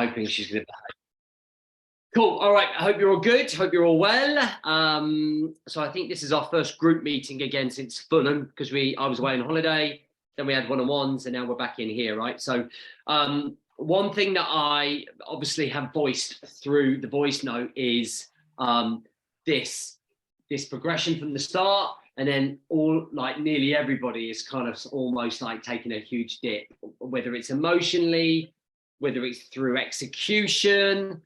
hoping she's going to. Cool. All right. I hope you're all good. Hope you're all well. So I think this is our first group meeting again since Fulham, because I was away on holiday, then we had one-on-ones, and now we're back in here, right? So one thing that I obviously have voiced through the voice note is this progression from the start, and then nearly everybody is kind of almost like taking a huge dip, whether it's emotionally, whether it's through execution,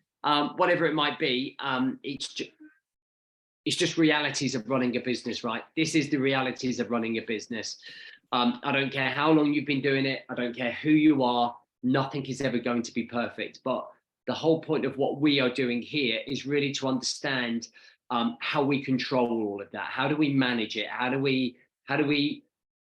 whatever it might be. It's just realities of running a business, right? This is the realities of running a business. I don't care how long you've been doing it. I don't care who you are. Nothing is ever going to be perfect. But the whole point of what we are doing here is really to understand how we control all of that. How do we manage it? How do we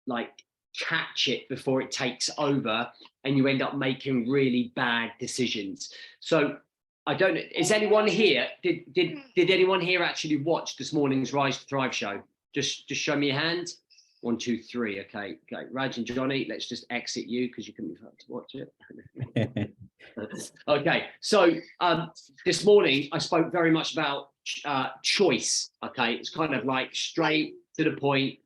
like catch it before it takes over and you end up making really bad decisions? So I don't know, is anyone here, did anyone here actually watch this morning's Rise to Thrive show? Just show me your hand. 1, 2, 3. Okay. Raj and Johnny, let's just exit you because you couldn't be to watch it. Okay, so this morning I spoke very much about choice. Okay, it's kind of like straight to the point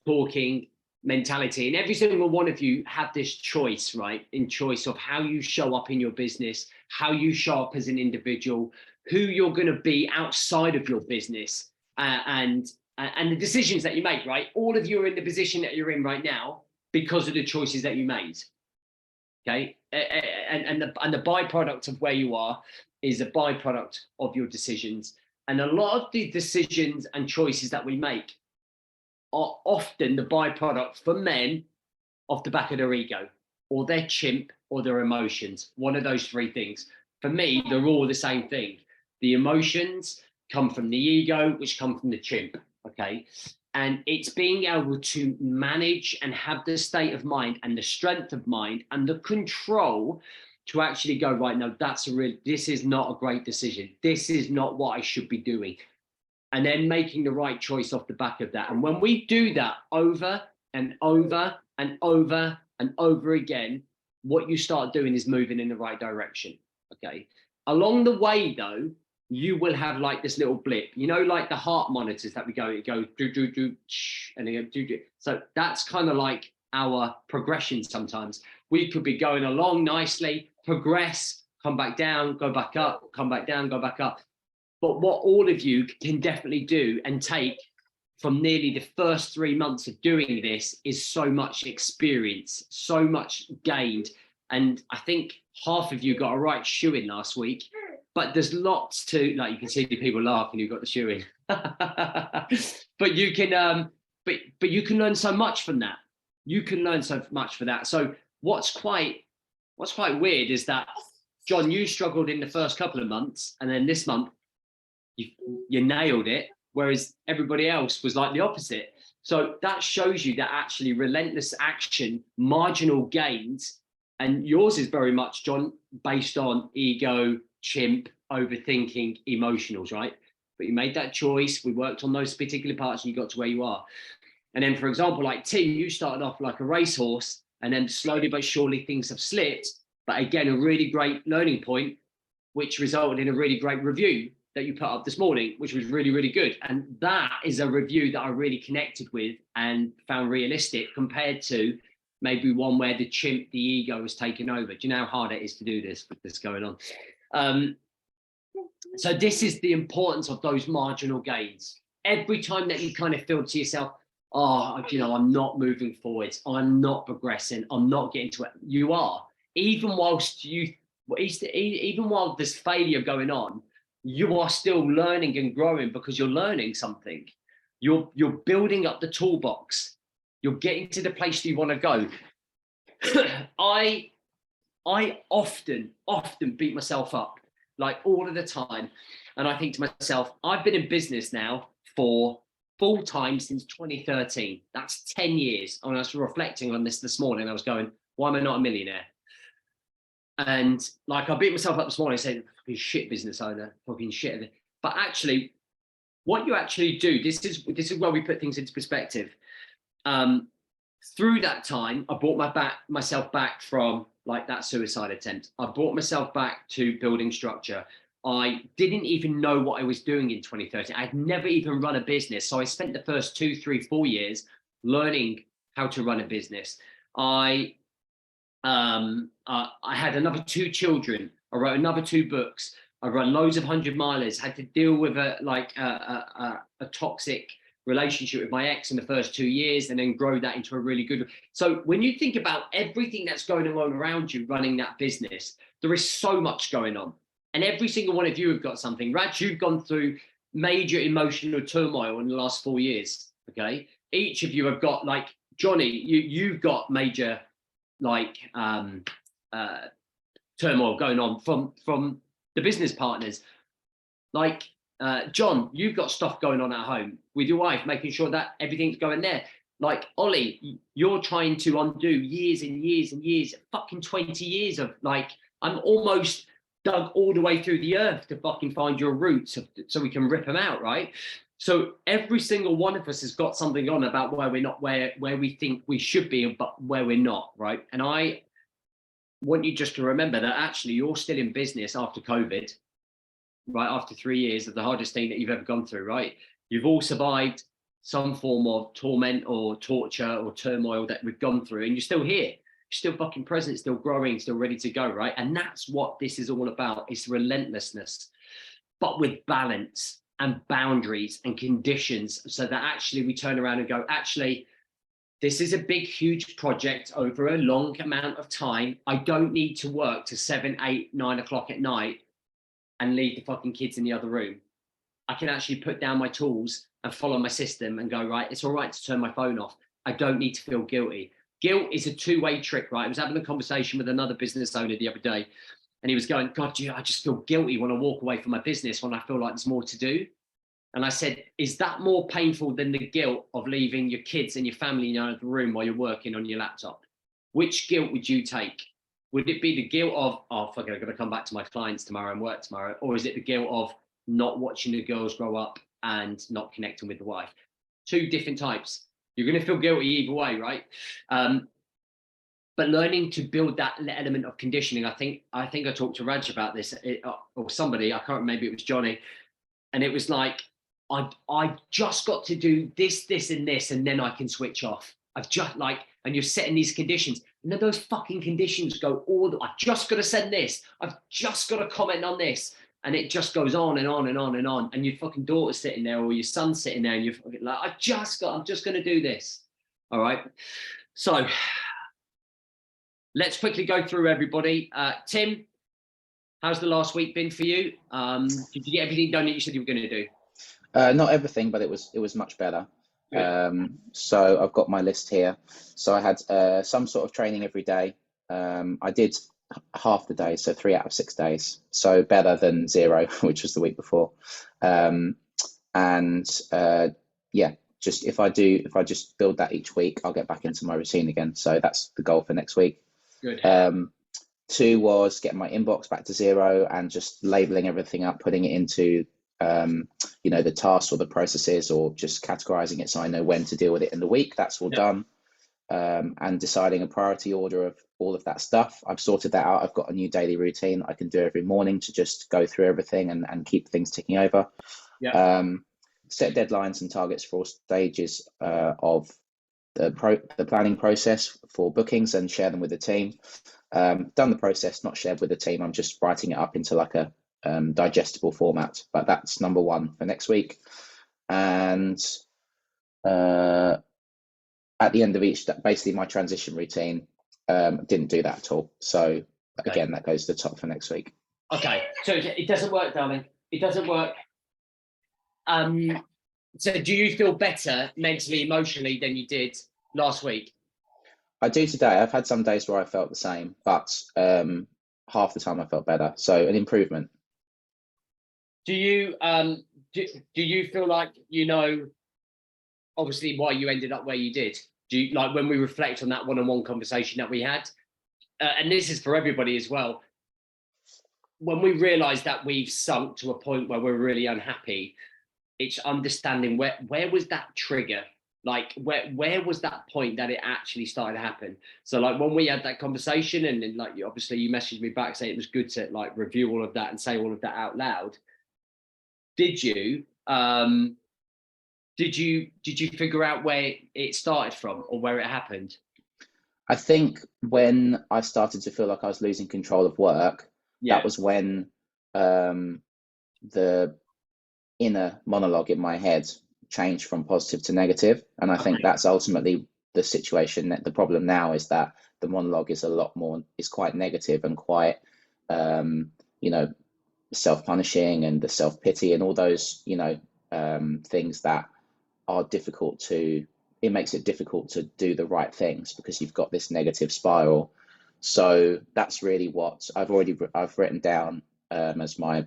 talking mentality, and every single one of you have this choice, right? In choice of how you show up in your business, how you show up as an individual, who you're going to be outside of your business, and the decisions that you make, right? All of you are in the position that you're in right now because of the choices that you made. Okay, and the byproduct of where you are is a byproduct of your decisions, and a lot of the decisions and choices that we make are often the byproduct for men off the back of their ego or their chimp or their emotions. One of those three things. For me, they're all the same thing. The emotions come from the ego, which come from the chimp. Okay, and it's being able to manage and have the state of mind and the strength of mind and the control to actually go, right, no, this is not a great decision. This is not what I should be doing. And then making the right choice off the back of that. And when we do that over and over and over and over again, what you start doing is moving in the right direction. Okay. Along the way, though, you will have like this little blip, like the heart monitors that we go do, and they go do. So that's kind of like our progression. Sometimes we could be going along nicely, progress, come back down, go back up, come back down, go back up. But what all of you can definitely do and take from nearly the first 3 months of doing this is so much experience, so much gained. And I think half of you got a right shoe in last week, but there's lots to, like, you can see the people laughing who got the shoe in. But you can, but you can learn so much from that. You can learn so much for that. So what's quite weird is that, John, you struggled in the first couple of months, and then this month, you nailed it, whereas everybody else was like the opposite. So that shows you that actually relentless action, marginal gains, and yours is very much, John, based on ego, chimp, overthinking, emotionals, right? But you made that choice. We worked on those particular parts and you got to where you are. And then, for example, like Tim, you started off like a racehorse, and then slowly but surely things have slipped. But again, a really great learning point, which resulted in a really great review that you put up this morning, which was really, really good. And that is a review that I really connected with and found realistic compared to maybe one where the chimp, the ego was taken over. Do you know how hard it is to do this with this going on? So this is the importance of those marginal gains. Every time that you kind of feel to yourself, oh, I'm not moving forwards, I'm not progressing, I'm not getting to it. You are. Even while there's failure going on, you are still learning and growing because you're learning something. You're building up the toolbox. You're getting to the place you want to go. I often beat myself up, like all of the time. And I think to myself, I've been in business now for full time since 2013. That's 10 years. And I was reflecting on this morning. I was going, why am I not a millionaire? And like, I beat myself up this morning saying, fucking shit business owner, fucking shit. But actually, what you actually do, this is where we put things into perspective. Through that time, I brought myself back from like that suicide attempt. I brought myself back to building structure. I didn't even know what I was doing in 2013. I'd never even run a business. So I spent the first 2, 3, 4 years learning how to run a business. I had another 2 children. I wrote another 2 books. I run loads of 100-milers. Had to deal with a toxic relationship with my ex in the first 2 years, and then grow that into a really good. So when you think about everything that's going on around you running that business, there is so much going on. And every single one of you have got something. Raj, you've gone through major emotional turmoil in the last 4 years. Okay. Each of you have got, like, Johnny, you've got major, like, turmoil going on from the business partners. Like, John, you've got stuff going on at home with your wife, making sure that everything's going there. Like, Ollie, you're trying to undo years and years and years, fucking 20 years of, like, I'm almost dug all the way through the earth to fucking find your roots so we can rip them out, right? So every single one of us has got something on about where we're not, where we think we should be, but where we're not, right? And I want you just to remember that actually you're still in business after COVID, right? After 3 years of the hardest thing that you've ever gone through, right? You've all survived some form of torment or torture or turmoil that we've gone through, and you're still here. Still fucking present, still growing, still ready to go, right? And that's what this is all about. It's relentlessness, but with balance and boundaries and conditions, so that actually we turn around and go, actually, this is a big, huge project over a long amount of time. I don't need to work to 7, 8, 9 o'clock at night and leave the fucking kids in the other room. I can actually put down my tools and follow my system and go, right, it's all right to turn my phone off. I don't need to feel guilty. Guilt is a two-way trick, right? I was having a conversation with another business owner the other day, and he was going, God, I just feel guilty when I walk away from my business, when I feel like there's more to do. And I said, is that more painful than the guilt of leaving your kids and your family in the other room while you're working on your laptop? Which guilt would you take? Would it be the guilt of, oh, fuck it, I've got to come back to my clients tomorrow and work tomorrow? Or is it the guilt of not watching the girls grow up and not connecting with the wife? 2 different types. You're going to feel guilty either way, right? But learning to build that element of conditioning. I think I talked to Raj about this, or somebody, I can't remember, maybe it was Johnny. And it was like, I just got to do this, this, and this, and then I can switch off. I've just, like, and you're setting these conditions. And then those fucking conditions go I've just got to send this. I've just got to comment on this. And it just goes on and on and on and on. And your fucking daughter's sitting there, or your son's sitting there, and you're like, I'm just going to do this. All right. So let's quickly go through everybody. Tim, how's the last week been for you? Did you get everything done that you said you were going to do? Not everything, but it was much better. So I've got my list here. So I had some sort of training every day. I did half the day, so 3 out of 6 days, so better than 0, which was the week before. Yeah, just if I just build that each week, I'll get back into my routine again. So that's the goal for next week. Good. 2 was getting my inbox back to 0 and just labeling everything up, putting it into the tasks or the processes, or just categorizing it so I know when to deal with it in the week. That's all done. And deciding a priority order of all of that stuff. I've sorted that out. I've got a new daily routine I can do every morning to just go through everything and keep things ticking over. Set deadlines and targets for all stages of the planning process for bookings and share them with the team. Done the process, not shared with the team. I'm just writing it up into like a digestible format, but that's number 1 for next week. And at the end of each, basically my transition routine, didn't do that at all. So again, that goes to the top for next week. Okay, so it doesn't work, darling. It doesn't work. So do you feel better mentally, emotionally than you did last week? I do today. I've had some days where I felt the same, but half the time I felt better. So an improvement. Do you do you feel like obviously why you ended up where you did? Do you, like, when we reflect on that one-on-one conversation that we had, and this is for everybody as well, when we realize that we've sunk to a point where we're really unhappy, it's understanding where was that trigger? Like where was that point that it actually started to happen? So like when we had that conversation, and then like obviously you messaged me back saying it was good to like review all of that and say all of that out loud. Did you figure out where it started from or where it happened? I think when I started to feel like I was losing control of work, that was when the inner monologue in my head changed from positive to negative. And I think that's ultimately the situation. That the problem now is that the monologue is quite negative and quite, self-punishing, and the self-pity and all those, things that are difficult to, it makes it difficult to do the right things because you've got this negative spiral. So that's really what I've written down as my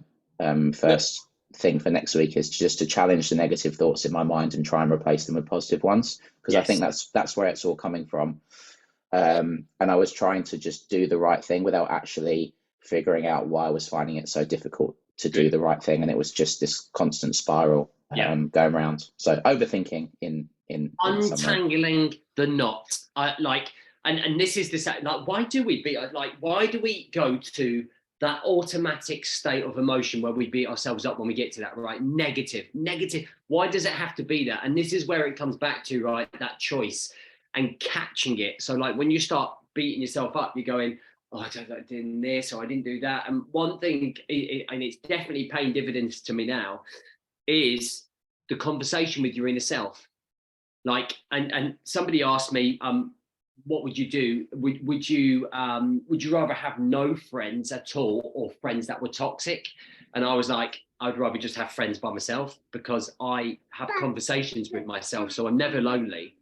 first thing for next week, is just to challenge the negative thoughts in my mind and try and replace them with positive ones, because I think that's where it's all coming from. And I was trying to just do the right thing without actually figuring out why I was finding it so difficult to do the right thing, and it was just this constant spiral going around. So overthinking in untangling the knot. And this is like, why do we go to that automatic state of emotion where we beat ourselves up when we get to that, right? Negative. Why does it have to be that? And this is where it comes back to, right, that choice and catching it. So like when you start beating yourself up, you're going, oh, I did this, or I didn't do that. And one thing, and it's definitely paying dividends to me now, is the conversation with your inner self. Like, and somebody asked me, what would you do? Would you rather have no friends at all, or friends that were toxic? And I was like, I'd rather just have friends by myself, because I have conversations with myself. So I'm never lonely,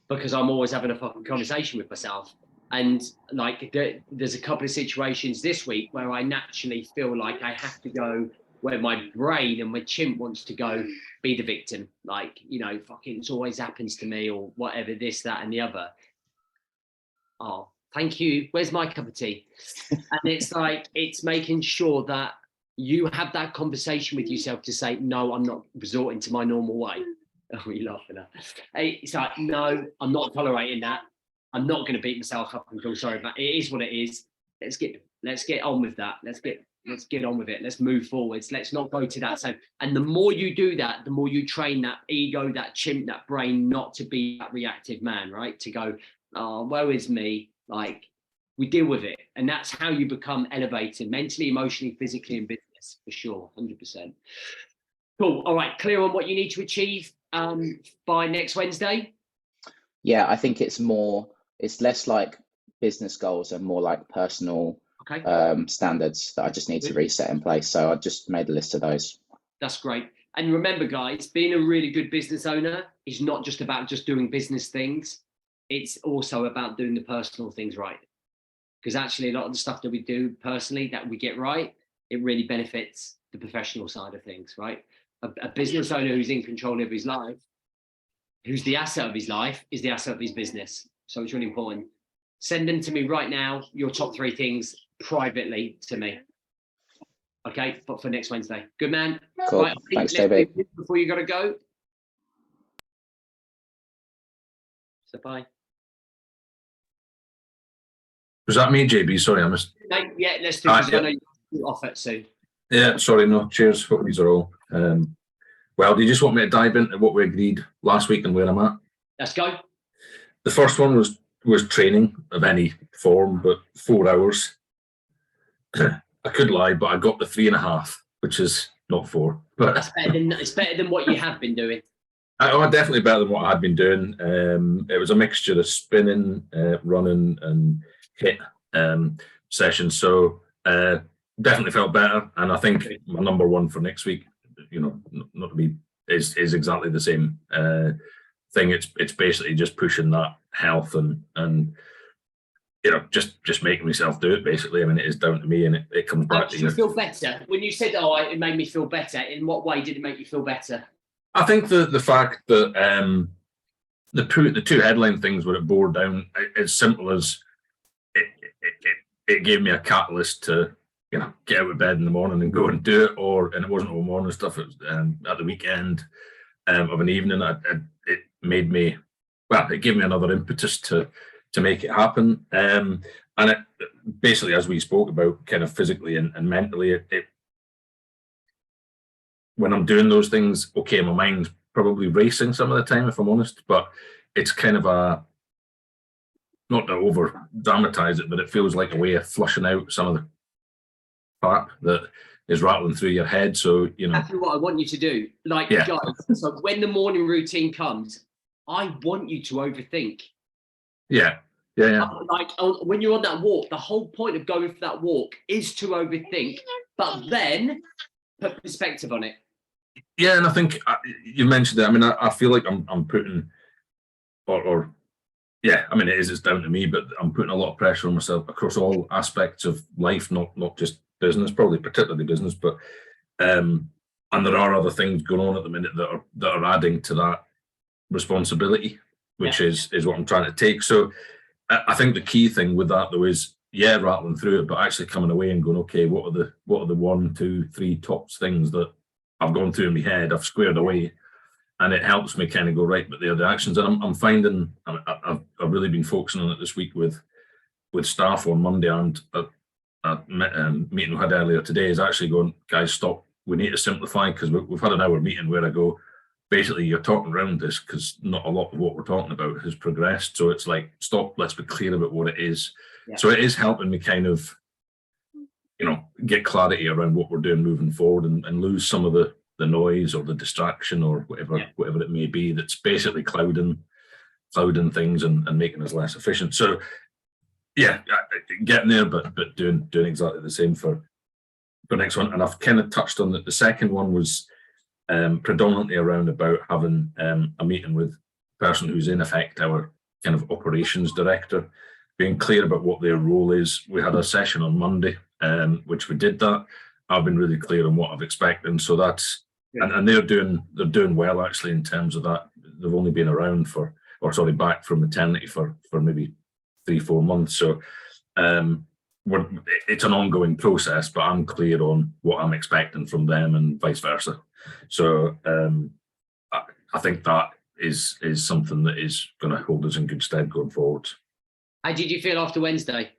because I'm always having a fucking conversation with myself. And like, there's a couple of situations this week where I naturally feel like I have to go where my brain and my chimp wants to go, be the victim. Like, fucking it always happens to me, or whatever, this, that, and the other. Oh, thank you. Where's my cup of tea? And it's like, it's making sure that you have that conversation with yourself to say, no, I'm not resorting to my normal way. Oh, you're laughing at. It's like, no, I'm not tolerating that. I'm not going to beat myself up and feel sorry about it. It is what it is. Let's get on with that. Let's get on with it. Let's move forwards. Let's not go to that same. And the more you do that, the more you train that ego, that chimp, that brain, not to be that reactive man, right? To go, oh, woe is me. Like, we deal with it. And that's how you become elevated mentally, emotionally, physically, in business, for sure. 100%. Cool. All right. Clear on what you need to achieve by next Wednesday? Yeah, I think it's less like business goals and more like personal standards that I just need to reset in place. So I just made a list of those. That's great. And remember, guys, being a really good business owner is not just about just doing business things. It's also about doing the personal things right. Because actually, a lot of the stuff that we do personally that we get right, it really benefits the professional side of things, right? A business owner who's in control of his life, who's the asset of his life, is the asset of his business. So it's really important. Send them to me right now, your top 3 things privately to me. Okay, for next Wednesday. Good man. Cool. Right, thanks, Toby. Before you got to go. So bye. Was that me, JB? Sorry, I missed. No, yeah, let's do it. I know you're off it soon. Yeah, sorry, no. Cheers. Hope these are all. Well, do you just want me to dive into what we agreed last week and where I'm at? Let's go. The first one was training of any form, but 4 hours. I could lie, but I got the 3.5, which is not 4. But it's better than what you have been doing. Definitely better than what I had been doing. It was a mixture of spinning, running, and HIIT sessions. So definitely felt better. And I think my number 1 for next week, not to be, is exactly the same thing. It's basically just pushing that health and just making myself do it, basically. I mean, it is down to me, and it comes back to you. You feel better when you said, "Oh, it made me feel better." In what way did it make you feel better? I think the fact that the 2 headline things where it bore down, as simple as it gave me a catalyst to get out of bed in the morning and go and do it, and it wasn't all morning stuff. It was at the weekend of an evening. It made me, well, it gave me another impetus to make it happen. And it basically, as we spoke about, kind of physically and mentally, it when I'm doing those things, okay, my mind's probably racing some of the time, if I'm honest, but it's kind of not to over dramatize it, but it feels like a way of flushing out some of the crap that is rattling through your head. So, That's what I want you to do. Like, yeah. guys, so when the morning routine comes, I want you to overthink. Yeah. Like when you're on that walk, the whole point of going for that walk is to overthink, but then put perspective on it. Yeah, and I think you mentioned it. I mean, I feel like I'm putting, or yeah, I mean, it's down to me, but I'm putting a lot of pressure on myself across all aspects of life, not just business, probably particularly business, but and there are other things going on at the minute that are adding to that responsibility, which is what I'm trying to take. So I think the key thing with that though is, yeah, rattling through it, but actually coming away and going, okay, what are the 1, 2, 3 tops things that I've gone through in my head, I've squared away, and it helps me kind of go, right, but the other actions. And I'm finding I've really been focusing on it this week with staff on Monday, and a meeting we had earlier today is actually going, guys, stop. We need to simplify, because we've had an hour meeting where I go, basically, you're talking around this because not a lot of what we're talking about has progressed. So it's like, stop, let's be clear about what it is. Yeah. So it is helping me kind of, get clarity around what we're doing moving forward, and lose some of the noise or the distraction or whatever it may be that's basically clouding things and making us less efficient. So yeah, getting there, but doing exactly the same for next one. And I've kind of touched on that. The second one was predominantly around about having a meeting with the person who's in effect our kind of operations director, being clear about what their role is. We had a session on Monday, which we did that. I've been really clear on what I'm expecting. So that's, and they're doing well actually in terms of that. They've only been around back from maternity for maybe 3-4 months. So it's an ongoing process, but I'm clear on what I'm expecting from them and vice versa. So I think that is something that is going to hold us in good stead going forward. How did you feel after Wednesday?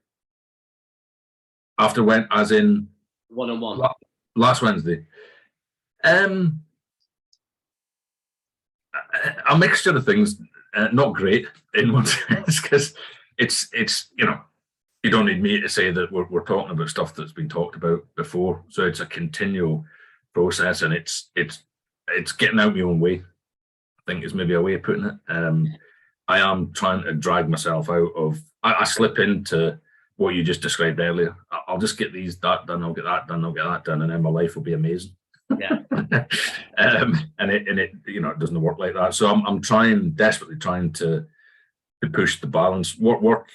After when, as in one-on-one? Last Wednesday. A mixture of things, not great in one sense, because it's you don't need me to say that we're talking about stuff that's been talked about before. So it's a continual process, and it's getting out my own way, I think is maybe a way of putting it. I am trying to drag myself out of, I slip into what you just described earlier. I'll just get that done, I'll get that done, I'll get that done, and then my life will be amazing. Yeah. And it it doesn't work like that. So I'm desperately trying to push the balance. Work,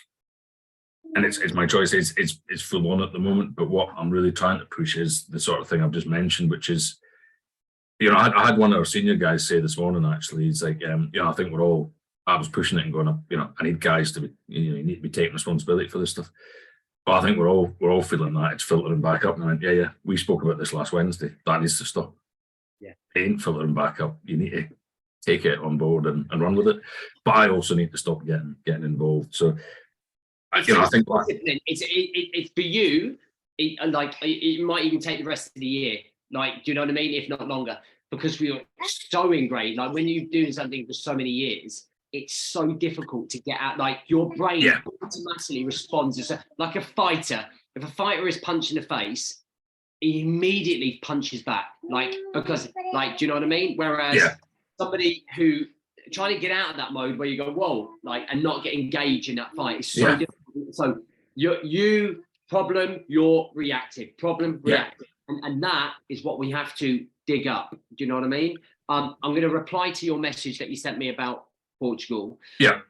and it's my choice. It's full on at the moment. But what I'm really trying to push is the sort of thing I've just mentioned, which is, I had one of our senior guys say this morning, actually, he's like, I think I was pushing it and going, I need guys to be, you need to be taking responsibility for this stuff. But I think we're all feeling that it's filtering back up. And I went, yeah, we spoke about this last Wednesday. That needs to stop. Yeah, it ain't filtering back up. You need to take it on board and run with it. But I also need to stop getting involved. So, I think it's for you. It might even take the rest of the year. Like, do you know what I mean? If not longer, because we are so ingrained. Like, when you're doing something for so many years, it's so difficult to get out. Like, your brain automatically responds. It's like a fighter. If a fighter is punched in the face, he immediately punches back. Because do you know what I mean? Whereas somebody who trying to get out of that mode where you go, whoa, and not get engaged in that fight is so difficult. So you problem, you're reactive. Problem, reactive. And that is what we have to dig up. Do you know what I mean? I'm going to reply to your message that you sent me about Portugal. Yeah.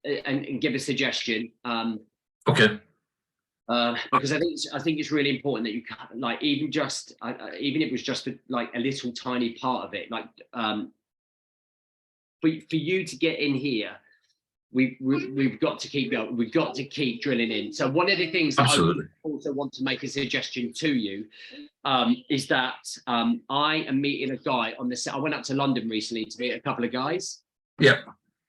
And give a suggestion. Okay. Because I think it's really important that you even if it was just a little tiny part of it, for you to get in here, we've got to keep going. We've got to keep drilling in. So one of the things that I also want to make a suggestion to you is that I am meeting a guy on the set. I went up to London recently to meet a couple of guys. Yeah.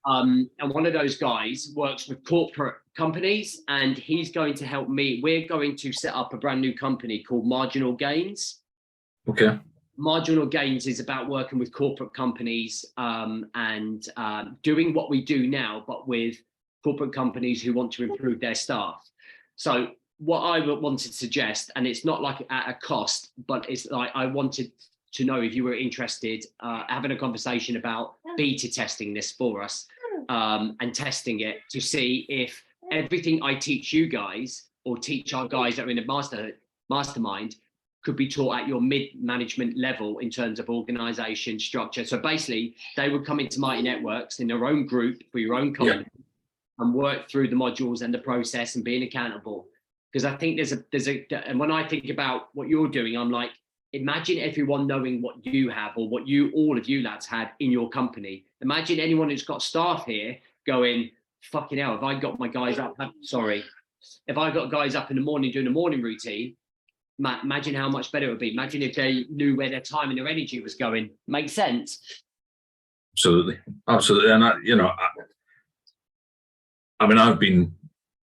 And one of those guys works with corporate companies, and he's going to help me. We're going to set up a brand new company called Marginal Gains. Okay. Marginal Gains is about working with corporate companies and doing what we do now, but with corporate companies who want to improve their staff. So what I wanted to suggest, and it's not like at a cost, but it's like I wanted to know if you were interested, having a conversation about beta testing this for us and testing it to see if everything I teach you guys or teach our guys that are in a mastermind could be taught at your mid-management level in terms of organization structure. So basically, they would come into Mighty Networks in their own group for your own company and work through the modules and the process and being accountable. Because I think and when I think about what you're doing, I'm like, imagine everyone knowing what you have or what all of you lads had in your company. Imagine anyone who's got staff here going, fucking hell, if I got my guys up, if I got guys up in the morning doing a morning routine, imagine how much better it would be. Imagine if they knew where their time and their energy was going. Makes sense? Absolutely. And I've been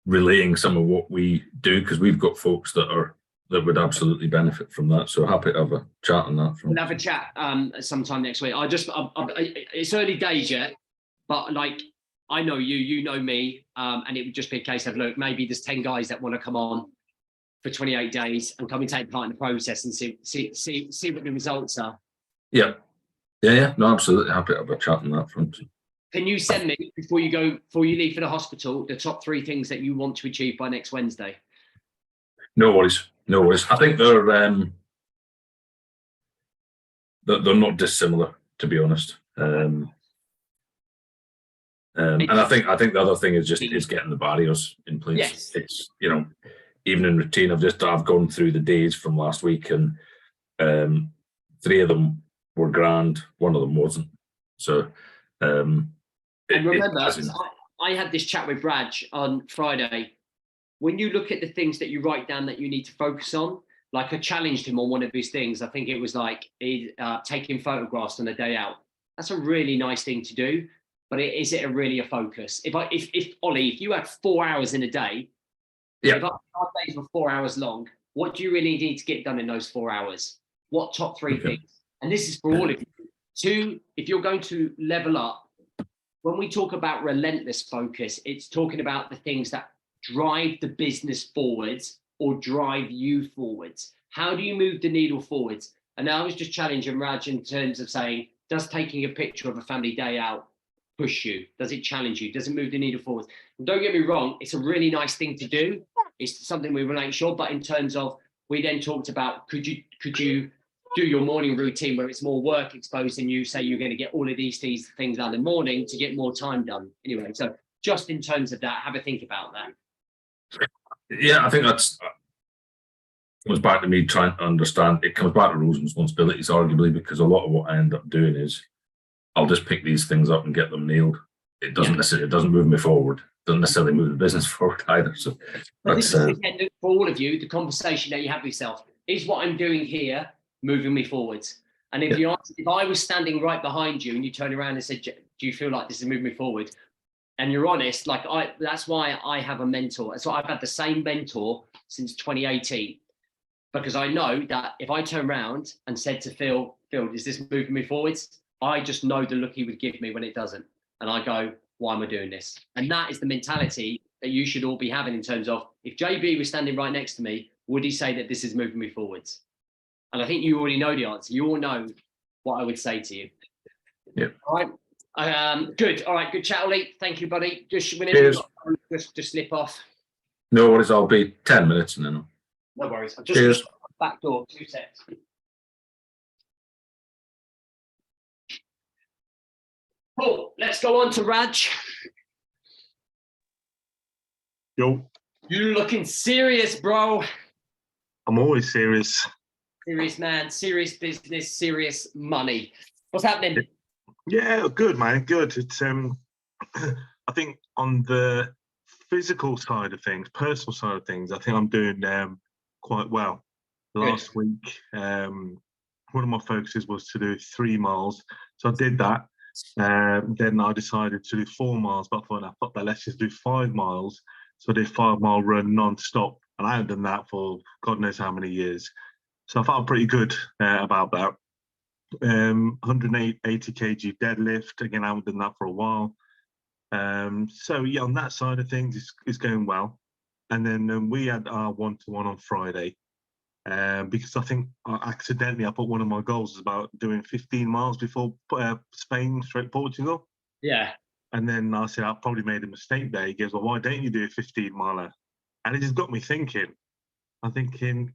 relaying some of what we do because we've got folks that would absolutely benefit from that. So happy to have a chat on that. We'll have a chat sometime next week. It's early days yet, but like I know you know me, and it would just be a case of, look, maybe there's 10 guys that want to come on for 28 days and come and take part in the process and see what the results are. Yeah. No, absolutely happy to have a chat on that front. Can you send me before you leave for the hospital, the top 3 things that you want to achieve by next Wednesday? No worries. I think they're not dissimilar, to be honest. And I think the other thing is getting the barriers in place. Yes. It's even in routine, I've gone through the days from last week, and 3 of them were grand, 1 of them wasn't. So and remember, I had this chat with Raj on Friday. When you look at the things that you write down that you need to focus on, like I challenged him on one of his things. I think it was like taking photographs on a day out. That's a really nice thing to do, but is it really a focus? If Ollie, if you had 4 hours in a day, if our days were 4 hours long, what do you really need to get done in those 4 hours? What top 3 things? And this is for all of you. 2, if you're going to level up, when we talk about relentless focus, it's talking about the things that drive the business forwards or drive you forwards. How do you move the needle forwards? And I was just challenging Raj in terms of saying, does taking a picture of a family day out push you? Does it challenge you? Does it move the needle forwards? And don't get me wrong, it's a really nice thing to do. It's something we will make sure, but in terms of, we then talked about, could you do your morning routine where it's more work exposed and you say you're going to get all of these things done in the morning to get more time done. Anyway, so just in terms of that, have a think about that. Yeah, I think that's comes back to me trying to understand. It comes back to roles and responsibilities, arguably, because a lot of what I end up doing is I'll just pick these things up and get them nailed. It doesn't move me forward. It doesn't necessarily move the business forward either. So that's for all of you, the conversation that you have with yourself is what I'm doing here moving me forwards. And if I was standing right behind you and you turned around and said, do you feel like this is moving me forward? And you're honest, that's why I have a mentor. So I've had the same mentor since 2018, because I know that if I turn around and said to Phil, is this moving me forwards? I just know the look he would give me when it doesn't. And I go, why am I doing this? And that is the mentality that you should all be having in terms of, if JB was standing right next to me, would he say that this is moving me forwards? And I think you already know the answer. You all know what I would say to you. Yeah. All right. Good. All right. Good chat, Ollie. Thank you, buddy. Just whenever just slip off. No worries. I'll be 10 minutes and then. No worries. I'll just back door. 2 seconds. Cool. Let's go on to Raj. Yo. You looking serious, bro? I'm always serious. Serious man, serious business, serious money. What's happening? Yeah, good, man. Good. It's I think on the physical side of things, personal side of things, I think I'm doing quite well. Last week, one of my focuses was to do 3 miles. So I did that. Then I decided to do 4 miles, but I thought that let's just do 5 miles. So I did 5-mile run non-stop, and I hadn't done that for God knows how many years. So I felt pretty good about that. 180 kg deadlift. Again, I haven't done that for a while. So yeah, on that side of things, it's going well. And then we had our one-to-one on Friday, because I think accidentally I put one of my goals was about doing 15 miles before Spain straight Portugal. Yeah. And then I said I probably made a mistake there. He goes, well, why don't you do a 15-miler? And it just got me thinking. I'm thinking,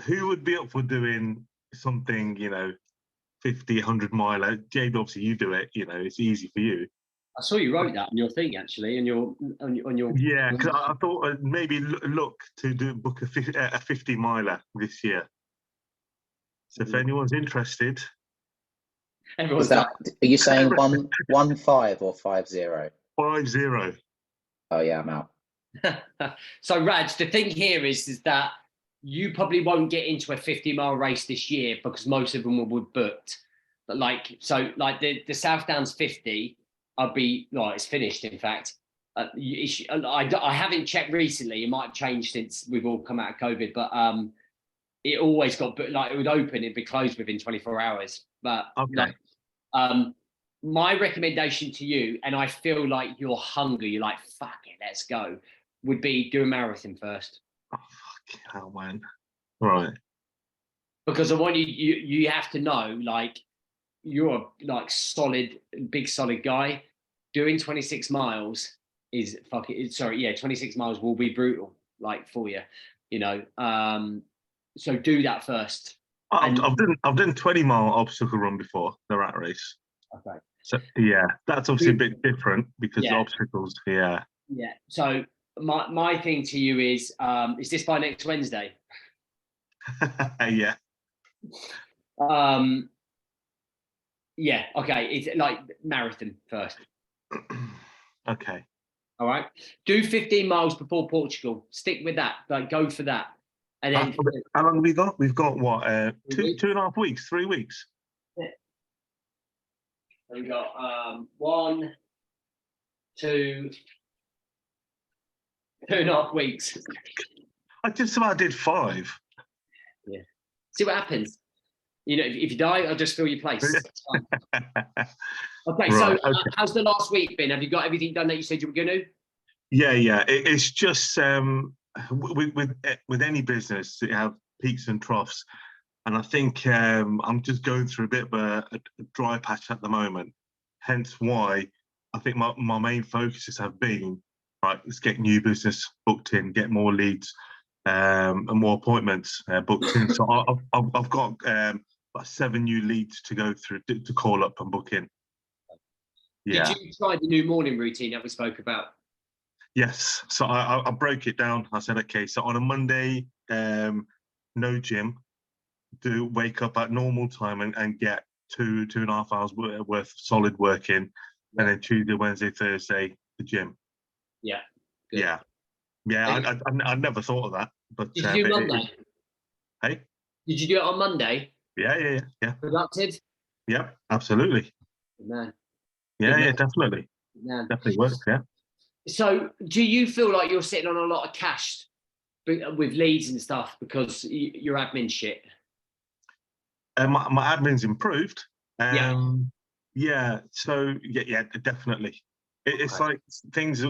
who would be up for doing something, 50, 100 miler? Jade, obviously you do it. It's easy for you. I saw you wrote that on your thing actually, on your. Yeah, because I thought maybe look to book a 50-miler this year. So if anyone's interested, Everyone's Is that, are you saying 1-5 or 5-0? 5-0. Oh yeah, I'm out. So Raj, the thing here is that you probably won't get into a 50-mile race this year because most of them were booked. But like the South Downs 50, it's finished. In fact, I haven't checked recently. It might have changed since we've all come out of COVID, but it always got booked. Like it would open, it'd be closed within 24 hours. But Okay. My recommendation to you, and I feel like you're hungry, you're like, fuck it, let's go, would be do a marathon first. Oh, fucking hell, man. All right. Because I want you have to know, like, you're a big solid guy. Doing 26 miles is 26 miles will be brutal, like for you, so do that first. I've done 20-mile obstacle run before, the rat race. Okay. So yeah, that's obviously a bit different because the obstacles. Yeah. Yeah. So my thing to you is this by next Wednesday? Yeah. Yeah. Okay. It's like marathon first. Okay. All right. Do 15 miles before Portugal. Stick with that. Like go for that. And then how long have we got? We've got what? 2.5 weeks, 3 weeks. Yeah. We've got 1, 2, 2.5 weeks. I just about did 5. Yeah. See what happens. If you die, I'll just fill your place. Okay. Right, So how's the last week been? Have you got everything done that you said you were going to? Yeah. It's just with any business, you have peaks and troughs. And I think I'm just going through a bit of a dry patch at the moment. Hence why I think my main focuses have been, right, let's get new business booked in, get more leads and more appointments booked in. So I've got about 7 new leads to go through to call up and book in. Yeah. Did you try the new morning routine that we spoke about? Yes. So I broke it down. I said, okay, so on a Monday, no gym. Do wake up at normal time and get 2.5 hours worth solid work in, and then Tuesday, Wednesday, Thursday, the gym. Yeah. Good. Yeah. I never thought of that. But did you do Monday? Hey. Did you do it on Monday? Yeah. Productive? Yep, absolutely. Good man. Yeah, definitely. Man. Definitely works. Yeah. So, do you feel like you're sitting on a lot of cash with leads and stuff because your admin shit? My admin's improved. Yeah. So yeah, definitely. It's like things.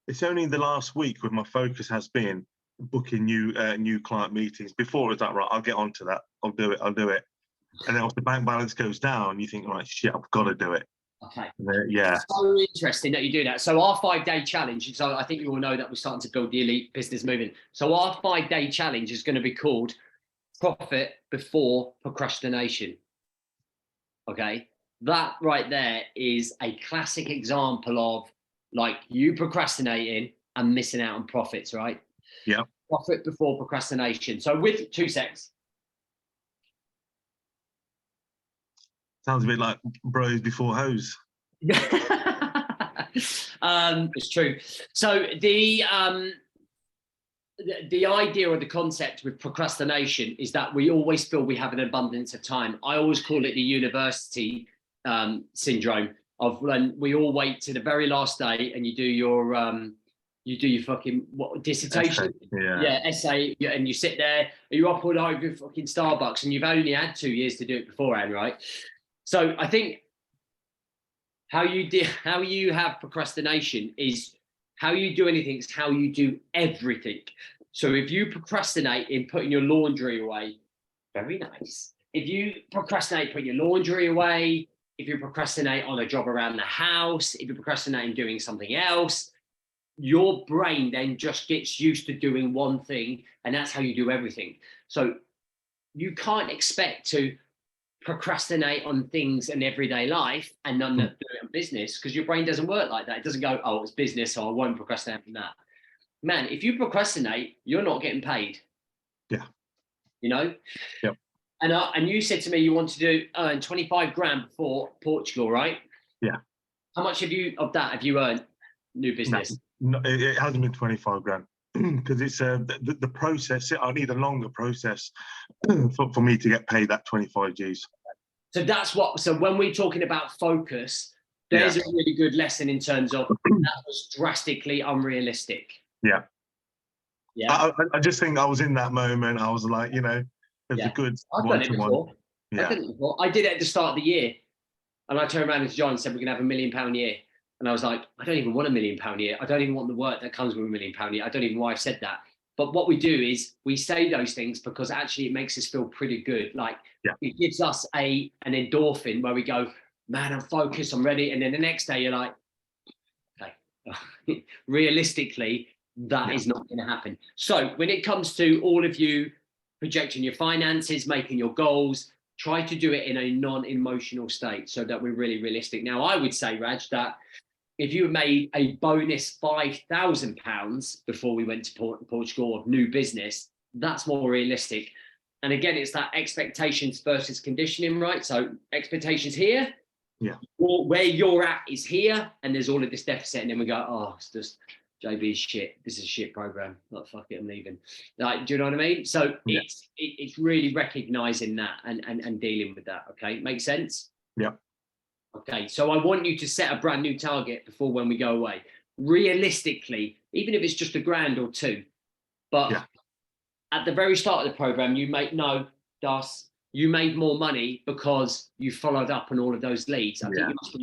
It's only the last week where my focus has been booking new client meetings. Before it's like, right, I'll get onto that. I'll do it. And then if the bank balance goes down, you think, right, shit, I've got to do it. Okay. Yeah. So interesting that you do that. So our 5-day challenge, so I think you all know that we're starting to build the elite business movement. So our 5-day challenge is going to be called Profit Before Procrastination. Okay. That right there is a classic example of like you procrastinating and missing out on profits, right? Yeah. Profit before procrastination. So with 2 secs. Sounds a bit like bros before hoes. It's true. So the idea or the concept with procrastination is that we always feel we have an abundance of time. I always call it the university syndrome of when we all wait to the very last day and you do your fucking dissertation, essay, and you sit there, you up all night with fucking Starbucks, and you've only had 2 years to do it beforehand, right? So I think how you have procrastination is how you do anything is how you do everything. So if you procrastinate in putting your laundry away, very nice. If you procrastinate putting your laundry away, if you procrastinate on a job around the house, if you procrastinate in doing something else, your brain then just gets used to doing one thing, and that's how you do everything. So you can't expect to procrastinate on things in everyday life and none of do it in business, because your brain doesn't work like that. It doesn't go, oh, it's business, so I won't procrastinate on that. Man, if you procrastinate, you're not getting paid. Yeah. You know? Yep. And you said to me you want to earn 25 grand before Portugal, right? Yeah. How much have you earned new business? No, it hasn't been 25 grand because it's the process. I need a longer process for me to get paid that 25 Gs. So when we're talking about focus, there's a really good lesson in terms of that was drastically unrealistic. Yeah. Yeah. I just think I was in that moment. I was like, it was a good one-to-one. I did it before. I did it at the start of the year. And I turned around to John and said, we're going to have £1 million year. And I was like, I don't even want £1 million a year. I don't even want the work that comes with £1 million a year. I don't even know why I said that. But what we do is we say those things because actually it makes us feel pretty good. Like it gives us an endorphin where we go, man, I'm focused, I'm ready. And then the next day you're like, okay, realistically, that is not going to happen. So when it comes to all of you projecting your finances, making your goals, try to do it in a non-emotional state so that we're really realistic. Now, I would say, Raj, that if you made a bonus £5,000 before we went to Portugal of new business, that's more realistic. And again, it's that expectations versus conditioning, right? So expectations here, where you're at is here, and there's all of this deficit, and then we go, oh, it's just JB's shit. This is a shit program. Like, fuck it, I'm leaving. Like, do you know what I mean? So it's really recognizing that and dealing with that. Okay, makes sense? Yeah. Okay, so I want you to set a brand new target before when we go away. Realistically, even if it's just £1 grand or two, but at the very start of the program, you made you made more money because you followed up on all of those leads. I think you must have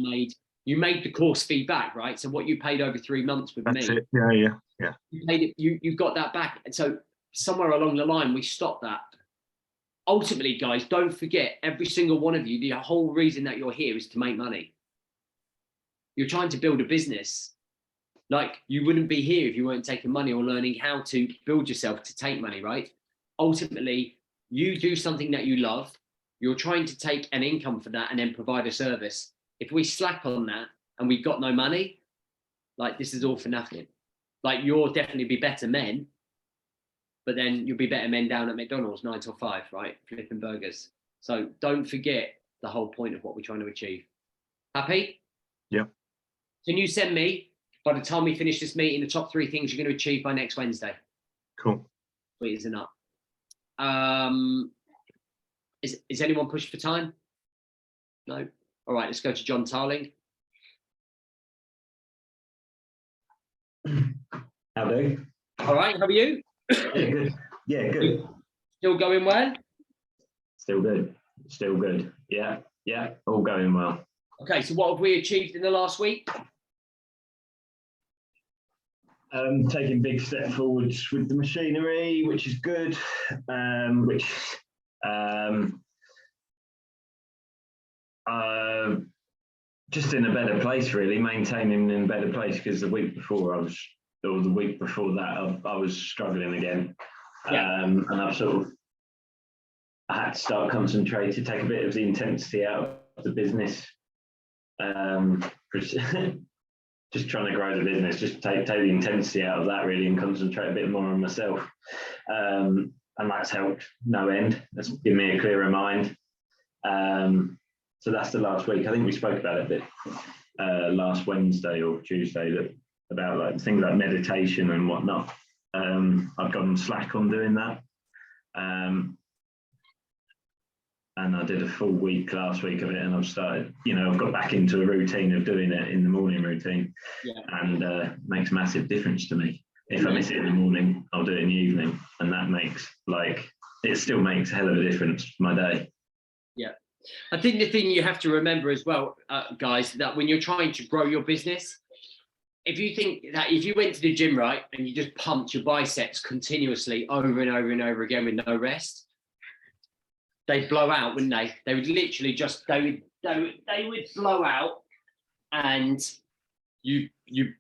you made the course fee back, right? So what you paid over 3 months with That's me, it. Yeah. You paid it. You got that back, and so somewhere along the line we stopped that. Ultimately, guys, don't forget, every single one of you, the whole reason that you're here is to make money. You're trying to build a business. Like, you wouldn't be here if you weren't taking money or learning how to build yourself to take money, right? Ultimately, you do something that you love. You're trying to take an income for that and then provide a service. If we slack on that and we've got no money, like, this is all for nothing. Like, you'll definitely be better men, but then you'll be better men down at McDonald's 9 till 5, right? Flipping burgers. So don't forget the whole point of what we're trying to achieve. Happy? Yeah. Can you send me, by the time we finish this meeting, the top 3 things you're going to achieve by next Wednesday? Cool. Sweet as a nut. Is anyone pushing for time? No? All right, let's go to John Tarling. Howdy. All right, how are you? Yeah, good. Yeah, good. Still going well? Still good. Yeah, all going well. Okay, so what have we achieved in the last week? Taking big step forwards with the machinery, which is good. Just in a better place, really, maintaining in a better place, because the week before I was struggling again. And I had to start concentrating, take a bit of the intensity out of the business. Just trying to grow the business, just take the intensity out of that, really, and concentrate a bit more on myself. And that's helped no end. That's given me a clearer mind. So that's the last week. I think we spoke about it a bit last Wednesday or Tuesday, about like things like meditation and whatnot. I've gone slack on doing that. and I did a full week last week of it, and I've started, I've got back into a routine of doing it in the morning routine, and makes a massive difference to me. If I miss it in the morning, I'll do it in the evening, and that makes it still makes a hell of a difference to my day. Yeah. I think the thing you have to remember as well, guys, that when you're trying to grow your business, if you think that if you went to the gym, right, and you just pumped your biceps continuously over and over and over again with no rest, they'd blow out, wouldn't they? They would literally just, they would blow out, and you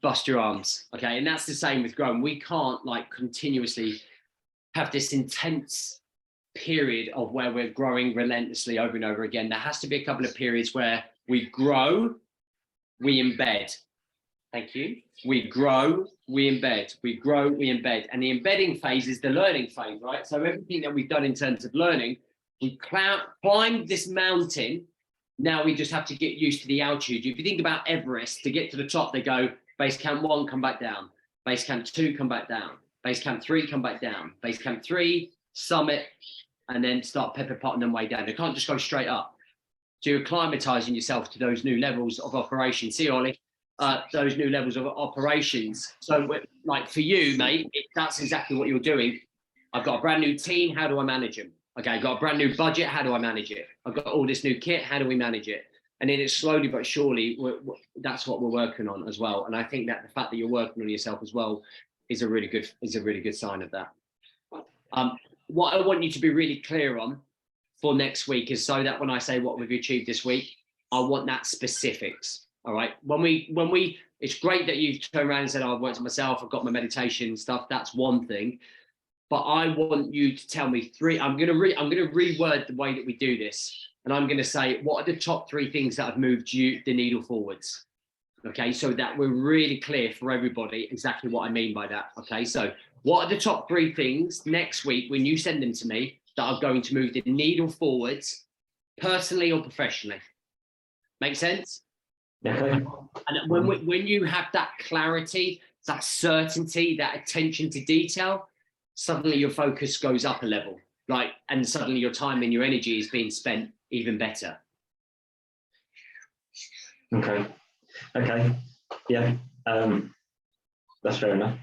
bust your arms, okay? And that's the same with growing. We can't continuously have this intense period of where we're growing relentlessly over and over again. There has to be a couple of periods where we grow, we embed. Thank you. We grow, we embed. We grow, we embed. And the embedding phase is the learning phase, right? So everything that we've done in terms of learning, we climbed this mountain. Now we just have to get used to the altitude. If you think about Everest, to get to the top, they go base camp 1, come back down. Base camp 2, come back down. Base camp 3, come back down. Base camp 3, summit, and then start pepper potting them way down. They can't just go straight up. So you're acclimatizing yourself to those new levels of operation. See, Ollie, those new levels of operations. So for you, mate, that's exactly what you're doing. I've got a brand new team. How do I manage them? Okay, I've got a brand new budget. How do I manage it? I've got all this new kit. How do we manage it? And then it's slowly but surely, that's what we're working on as well. And I think that the fact that you're working on yourself as well is a really good sign of that. What I want you to be really clear on for next week is so that when I say what we've achieved this week, I want that specifics. All right. When we, it's great that you've turned around and said, I've worked on myself, I've got my meditation stuff. That's one thing. But I want you to tell me 3. I'm going to reword the way that we do this. And I'm going to say, what are the top 3 things that have moved the needle forwards? Okay. So that we're really clear for everybody exactly what I mean by that. Okay. So what are the top 3 things next week when you send them to me that are going to move the needle forwards, personally or professionally? Make sense? Okay. And when you have that clarity, that certainty, that attention to detail, suddenly your focus goes up a level, and suddenly your time and your energy is being spent even better. Okay. Yeah. That's fair enough.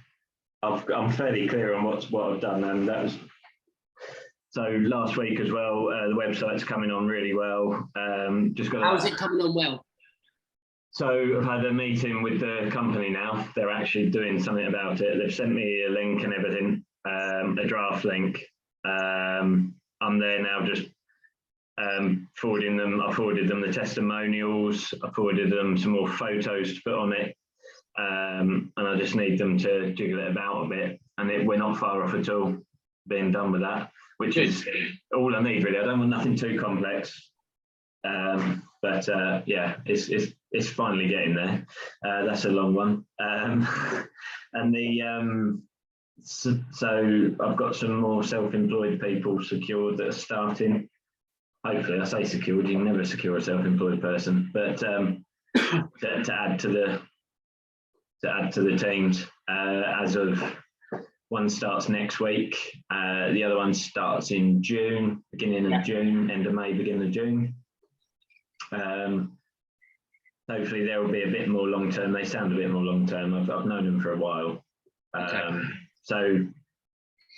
I'm fairly clear on what I've done, and that was so last week as well. The website's coming on really well. How's it coming on well? So I've had a meeting with the company now. They're actually doing something about it. They've sent me a link and everything, a draft link. I'm there now, just forwarding them. I forwarded them the testimonials. I forwarded them some more photos to put on it. And I just need them to jiggle it about a bit, and we're not far off at all being done with that, which is all I need really. I don't want nothing too complex, but yeah, it's finally getting there. That's a long one, and so I've got some more self-employed people secured that are starting. Hopefully, I say secured. You can never secure a self-employed person, but to add to the teams as of one starts next week, the other one starts in June, beginning of June, end of May, beginning of June. Hopefully there will be a bit more long term. They sound a bit more long term. I've known them for a while. So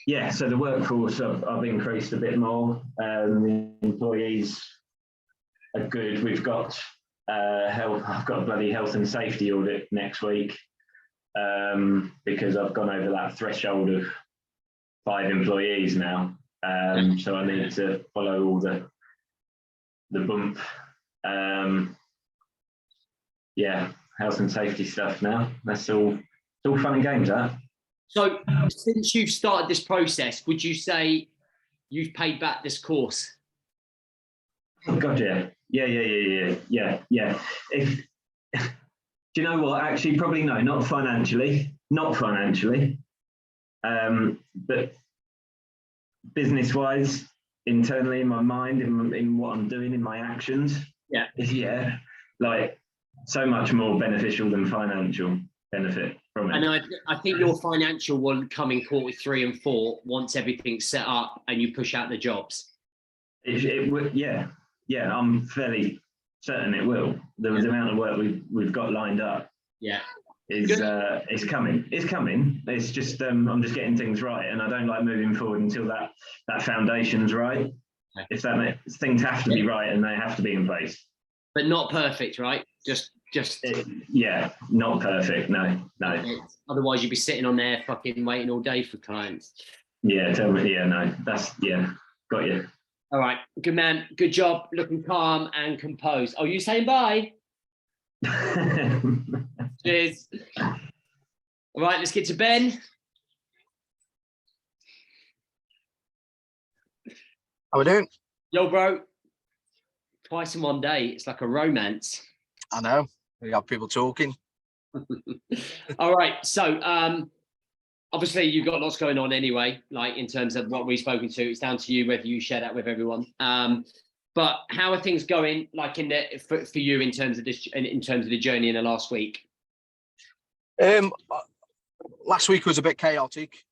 yeah, so the workforce I've increased a bit more. The employees are good. We've got I've got a bloody health and safety audit next week, because I've gone over that threshold of 5 employees now. So I need to follow all the bump. Yeah, health and safety stuff now. That's all. It's all fun and games, that. So since you've started this process, would you say you've paid back this course? Oh God, yeah. If do you know what? Actually, probably no, not financially, but business-wise, internally in my mind, in what I'm doing, in my actions, like so much more beneficial than financial benefit from it. And I think your financial will come in quarter 3 and 4 once everything's set up and you push out the jobs. It would, yeah. I'm fairly certain it will. The amount of work we've got lined up. Yeah. It's coming. It's coming. It's just I'm just getting things right, and I don't like moving forward until that foundation's right. Okay. If that makes, things have to be right, and they have to be in place. But not perfect, right? Just not perfect. No. Otherwise, you'd be sitting on there fucking waiting all day for clients. Yeah, tell me. Yeah, no, got you. All right, good man, good job, looking calm and composed. Oh, you saying bye? Cheers. All right, let's get to Ben. How we doing? Yo, bro. Twice in one day. It's like a romance. I know. We have people talking. All right. So, obviously, you've got lots going on anyway, like in terms of what we've spoken to. It's down to you whether you share that with everyone. But how are things going, like for you in terms of this, in terms of the journey in the last week? Last week was a bit chaotic.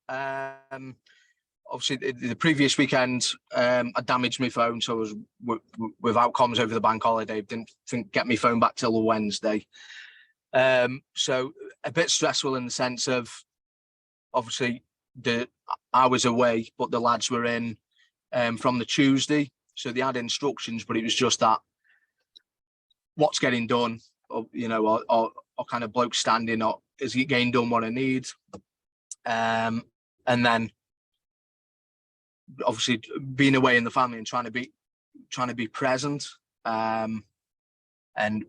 Obviously, the previous weekend, I damaged my phone, so I was without comms over the bank holiday. Didn't get my phone back till the Wednesday. So a bit stressful in the sense of, obviously, I was away, but the lads were in from the Tuesday, so they had instructions, but it was just that what's getting done, or kind of bloke standing up, is it getting done what I need? And then obviously being away in the family and trying to be present. And me and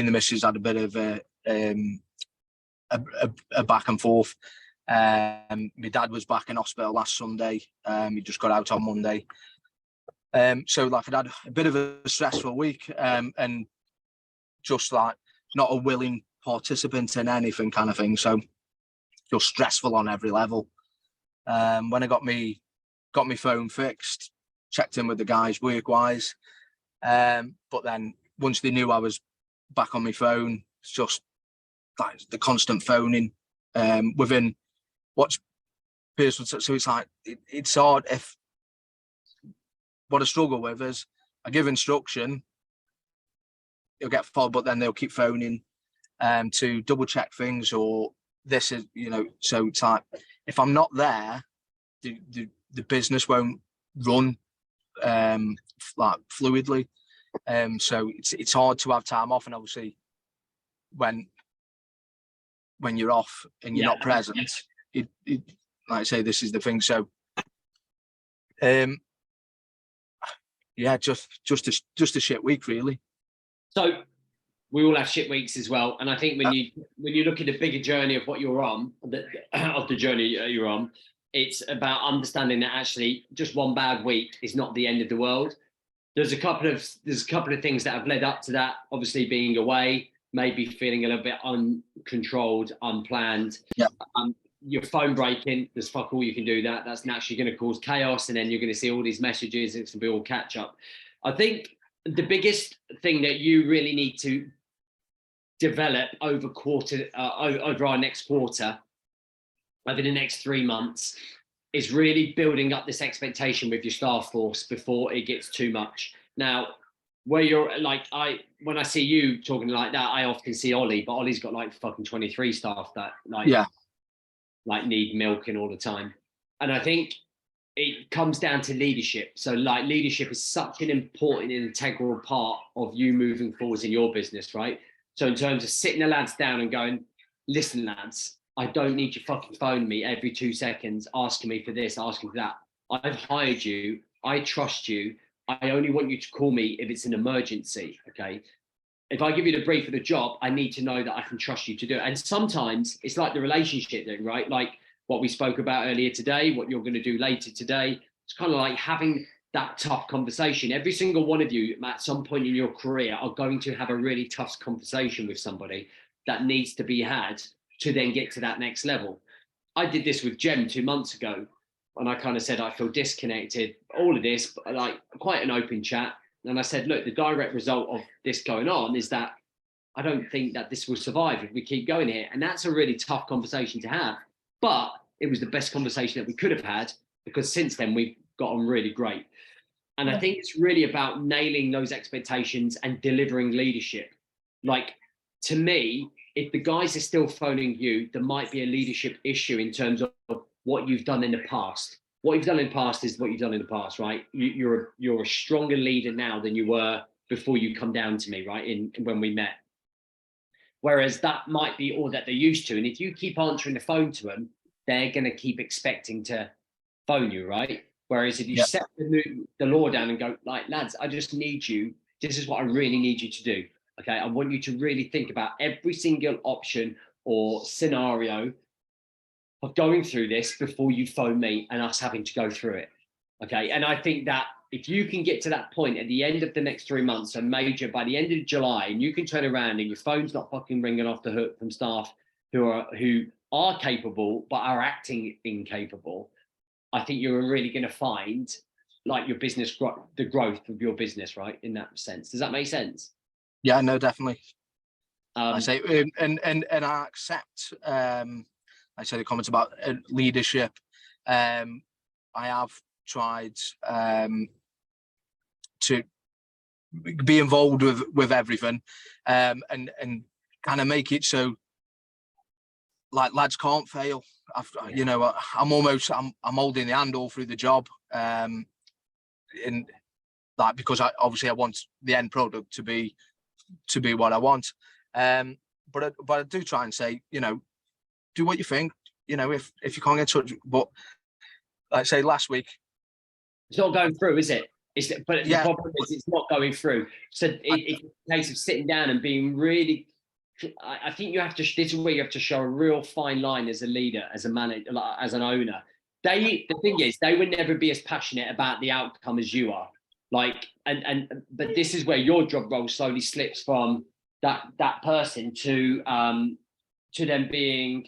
the missus had a bit of a back and forth. My dad was back in hospital last Sunday. He just got out on Monday. So like I'd had a bit of a stressful week, and just like not a willing participant in anything kind of thing. So just stressful on every level. When I got my phone fixed, checked in with the guys work-wise. But then once they knew I was back on my phone, it's just like the constant phoning within what's personal. So it's like it's hard. If what I struggle with is I give instruction, it'll get followed, but then they'll keep phoning to double check things, or this is, so it's like if I'm not there, the business won't run like fluidly. So it's hard to have time off, and obviously when you're off and you're not present, it like I say, this is the thing. So just a shit week really. So we all have shit weeks as well, and I think when you look at the bigger journey of what you're on, of the journey you're on, it's about understanding that actually just one bad week is not the end of the world. There's a couple of things that have led up to that. Obviously, being away, maybe feeling a little bit uncontrolled, unplanned. Yeah. Your phone breaking, there's fuck all you can do. That's naturally going to cause chaos, and then you're going to see all these messages. It's going to be all catch up. I think the biggest thing that you really need to develop over our next quarter, over the next 3 months, is really building up this expectation with your staff force before it gets too much. Now, where you're like, when I see you talking like that, I often see Ollie, but Ollie's got like fucking 23 staff that like need milking all the time. And I think it comes down to leadership. So like leadership is such an important and integral part of you moving forwards in your business, right? So in terms of sitting the lads down and going, listen, lads, I don't need you fucking phone me every 2 seconds asking me for this, asking for that. I've hired you. I trust you. I only want you to call me if it's an emergency, okay? If I give you the brief of the job, I need to know that I can trust you to do it. And sometimes it's like the relationship thing, right? Like what we spoke about earlier today, what you're going to do later today. It's kind of like having that tough conversation. Every single one of you at some point in your career are going to have a really tough conversation with somebody that needs to be had to then get to that next level. I did this with Jem 2 months ago, and I kind of said, I feel disconnected, all of this, but like quite an open chat. And I said, look, the direct result of this going on is that I don't think that this will survive if we keep going here. And that's a really tough conversation to have. But it was the best conversation that we could have had, because since then we've got on really great. And I think it's really about nailing those expectations and delivering leadership. Like, to me, if the guys are still phoning you, there might be a leadership issue in terms of what you've done in the past. What you've done in the past is what you've done in the past, right? You're a stronger leader now than you were before you come down to me, right? When we met. Whereas that might be all that they're used to. And if you keep answering the phone to them, they're going to keep expecting to phone you, right? Whereas if you set the law down and go, like, lads, I just need you. This is what I really need you to do. Okay. I want you to really think about every single option or scenario of going through this before you phone me and us having to go through it. Okay. And I think that if you can get to that point at the end of the next 3 months, and major by the end of July, and you can turn around and your phone's not fucking ringing off the hook from staff who are capable but are acting incapable, I think you're really going to find like your business, the growth of your business, right? In that sense. Does that make sense? Yeah, no, definitely. I say, and I accept, I say the comments about leadership. I have tried to be involved with everything, and kind of make it so like lads can't fail. You know, I'm holding the hand all through the job, and like, because I want the end product to be what I want. But I do try and say, you know, do what you think. You know, if you can't get in touch, but like say last week, it's not going through, is it? But the problem is it's not going through. So it's a case of sitting down and being really. I think you have to. This is where you have to show a real fine line as a leader, as a manager, as an owner. The thing is, they would never be as passionate about the outcome as you are. Like, but this is where your job role slowly slips from that person to them being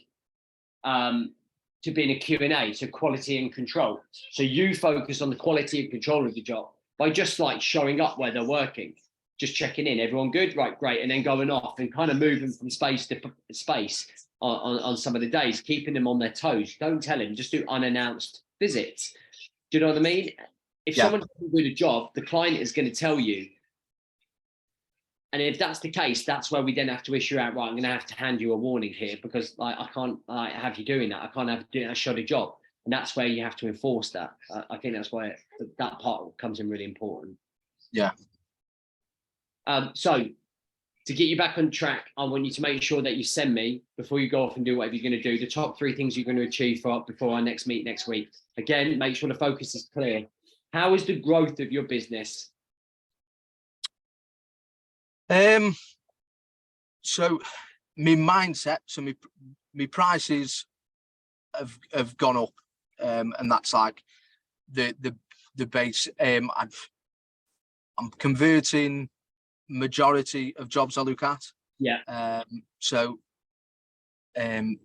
to being a Q&A, so quality and control. So you focus on the quality and control of the job by just like showing up where they're working, just checking in, everyone good, right, great, and then going off and kind of moving from space to space on some of the days, keeping them on their toes. Don't tell him, just do unannounced visits. Do you know what I mean? If someone doesn't do the job, the client is going to tell you. And if that's the case, that's where we then have to issue out, right, I'm going to have to hand you a warning here because like, I can't have you doing that. I can't have you doing a shoddy job. And that's where you have to enforce that. I think that's why that part comes in really important. Yeah. So to get you back on track, I want you to make sure that you send me, before you go off and do whatever you're going to do, the top 3 things you're going to achieve before our next meet next week. Again, make sure the focus is clear. How is the growth of your business? So my mindset, so my prices have gone up, and that's like the base. I'm converting majority of jobs I look at. Yeah. So I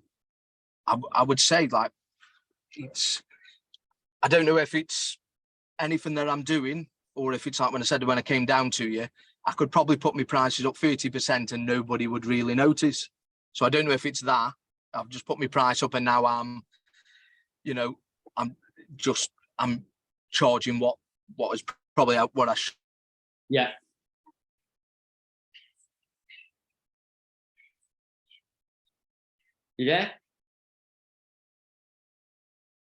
would say like I don't know if it's anything that I'm doing or if it's like when I came down to you, I could probably put my prices up 30% and nobody would really notice. So I don't know if it's that. I've just put my price up and now I'm charging what is probably what I should. Yeah. Yeah.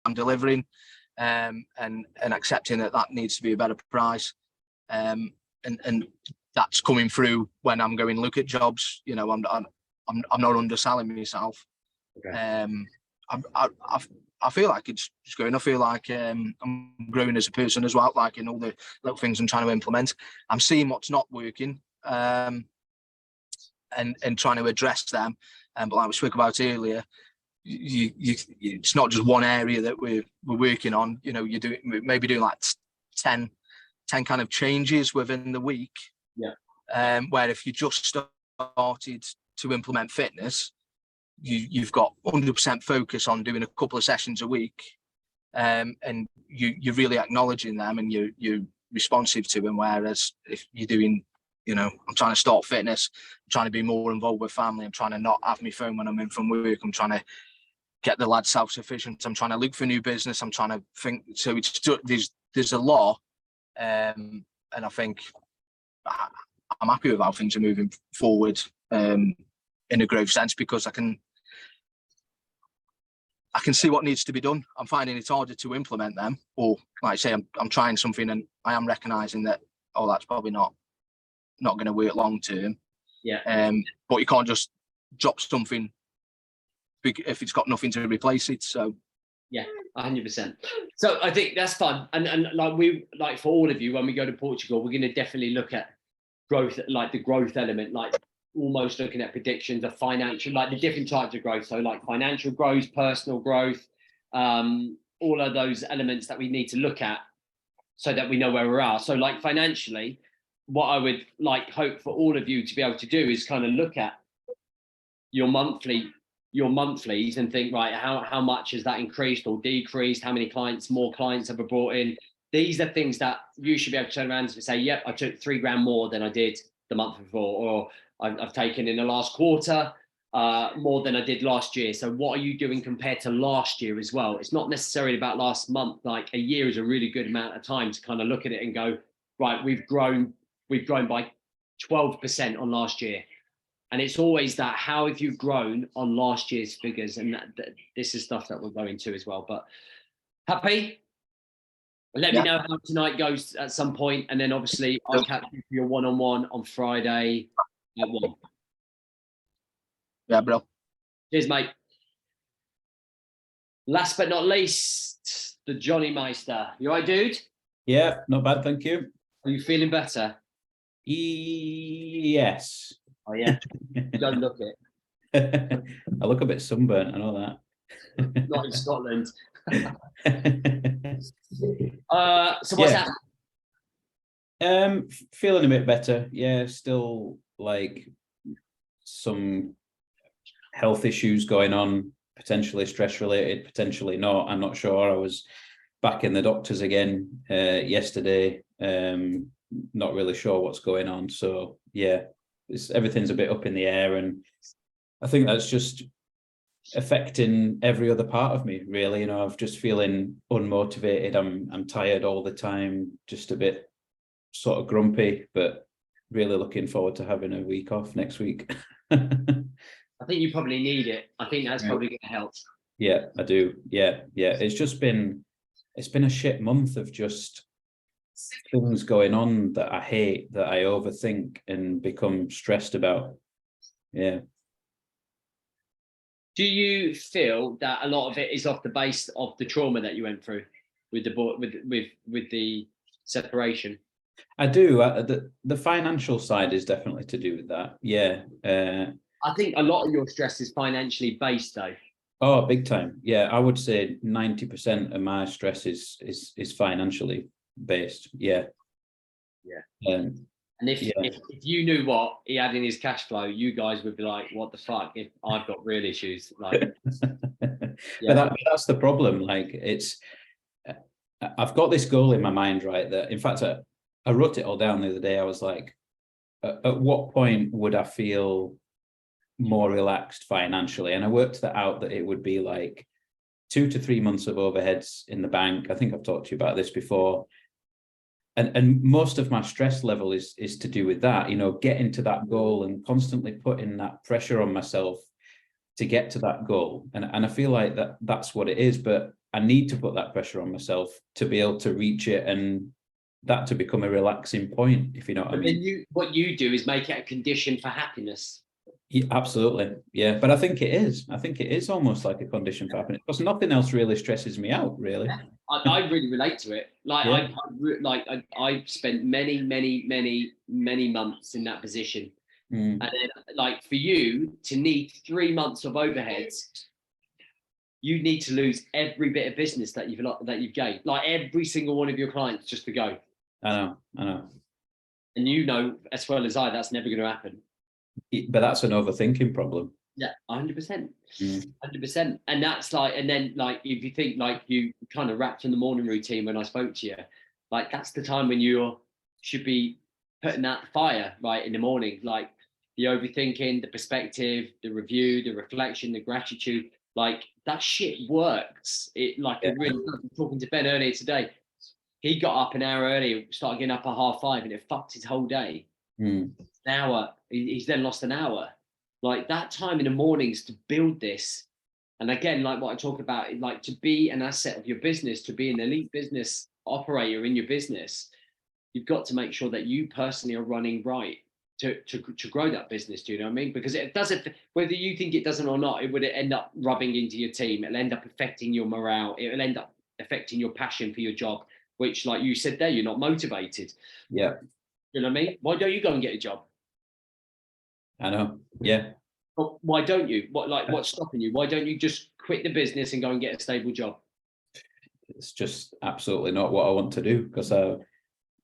I'm delivering, and accepting that needs to be a better price, and that's coming through when I'm going look at jobs. You know, I'm not underselling myself. Okay. I feel like it's just going. I feel like I'm growing as a person as well. Like in all the little things I'm trying to implement, I'm seeing what's not working, and trying to address them. But like we spoke about earlier, it's not just one area that we're working on. You know, you're doing like 10 kind of changes within the week. Yeah. Where if you just started to implement fitness, you've got 100% focus on doing a couple of sessions a week, and you're really acknowledging them and you're responsive to them. Whereas if you're doing, you know, I'm trying to start fitness, I'm trying to be more involved with family, I'm trying to not have my phone when I'm in from work, I'm trying to get the lads self-sufficient, I'm trying to look for new business, I'm trying to think. So it's there's there's a lot, and I think I'm happy with how things are moving forward in a growth sense, because I can see what needs to be done. I'm finding it harder to implement them, or like I say, I'm trying something and I am recognising that, oh, that's probably not going to work long term. Yeah. But you can't just drop something if it's got nothing to replace it. So yeah, 100%. So I think that's fun. And like for all of you, when we go to Portugal, we're going to definitely look at growth, like the growth element, like almost looking at predictions of financial, like the different types of growth. So like financial growth, personal growth, all of those elements that we need to look at so that we know where we are. So like financially, what I would like hope for all of you to be able to do is kind of look at your monthlies and think, right, how much has that increased or decreased? How many more clients have I brought in? These are things that you should be able to turn around and say, yep, I took $3,000 more than I did the month before, or I've taken in the last quarter more than I did last year. So what are you doing compared to last year as well? It's not necessarily about last month. Like a year is a really good amount of time to kind of look at it and go, right, we've grown by 12% on last year. And it's always that, how have you grown on last year's figures? And that this is stuff that we'll go into as well. But happy? Let me know how tonight goes at some point. And then obviously I'll catch you for your one-on-one on Friday at 1. yeah, bro. Cheers, mate. Last but not least, the Johnny Meister. You all right, dude? Yeah, not bad, thank you. Are you feeling better? Yes. Oh, yeah. You don't look it. I look a bit sunburnt, I know that. Not in Scotland. So what's happening? Feeling a bit better. Yeah, still like some health issues going on, potentially stress related, potentially not. I'm not sure. I was back in the doctors again yesterday. Not really sure what's going on. So yeah, everything's a bit up in the air, and I think that's just affecting every other part of me, really. You know, I'm just feeling unmotivated. I'm tired all the time, just a bit sort of grumpy, but really looking forward to having a week off next week. I think you probably need it. I think that's probably going to help. Yeah, I do. Yeah. It's been a shit month of just things going on that I hate, that I overthink and become stressed about. Yeah. Do you feel that a lot of it is off the base of the trauma that you went through with the separation? I do. The financial side is definitely to do with that. Yeah. I think a lot of your stress is financially based, though. Oh, big time. Yeah, I would say 90% of my stress is financially based. Yeah. And if you knew what he had in his cash flow, you guys would be like, what the fuck? If I've got real issues, like, But that's the problem. Like, I've got this goal in my mind, right? That, in fact, I wrote it all down the other day. I was like, at what point would I feel more relaxed financially? And I worked that out, that it would be like 2 to 3 months of overheads in the bank. I think I've talked to you about this before. And most of my stress level is to do with that, you know, getting to that goal and constantly putting that pressure on myself to get to that goal. And I feel like that's what it is, but I need to put that pressure on myself to be able to reach it, and that to become a relaxing point, if you know what I mean. Then what you do is make it a condition for happiness. Yeah, absolutely. Yeah, but I think it is almost like a condition for happiness, because nothing else really stresses me out, really. I really relate to it. Like, yeah. I spent many months in that position. And then, like, for you to need 3 months of overheads, you need to lose every bit of business that you've gained, like every single one of your clients, just to go. I know. And you know as well as I, that's never going to happen. But that's an overthinking problem. Yeah, 100%. 100%. And that's like, and then like, if you think like you kind of wrapped in the morning routine when I spoke to you, like that's the time when you should be putting that fire right in the morning, like the overthinking, the perspective, the review, the reflection, the gratitude, like that shit works. It like it really does. I'm talking to Ben earlier today. He got up an hour early, started getting up at 5:30, and it fucked his whole day. An hour. He's then lost an hour. Like that time in the mornings to build this. And again, like what I talk about, like to be an asset of your business, to be an elite business operator in your business, you've got to make sure that you personally are running right to grow that business. Do you know what I mean? Because it doesn't, whether you think it doesn't or not, it would end up rubbing into your team. It'll end up affecting your morale. It'll end up affecting your passion for your job, which, like you said there, you're not motivated. Yeah. You know what I mean? Why don't you go and get a job? I know. Yeah. But why don't you? What's stopping you? Why don't you just quit the business and go and get a stable job? It's just absolutely not what I want to do, because I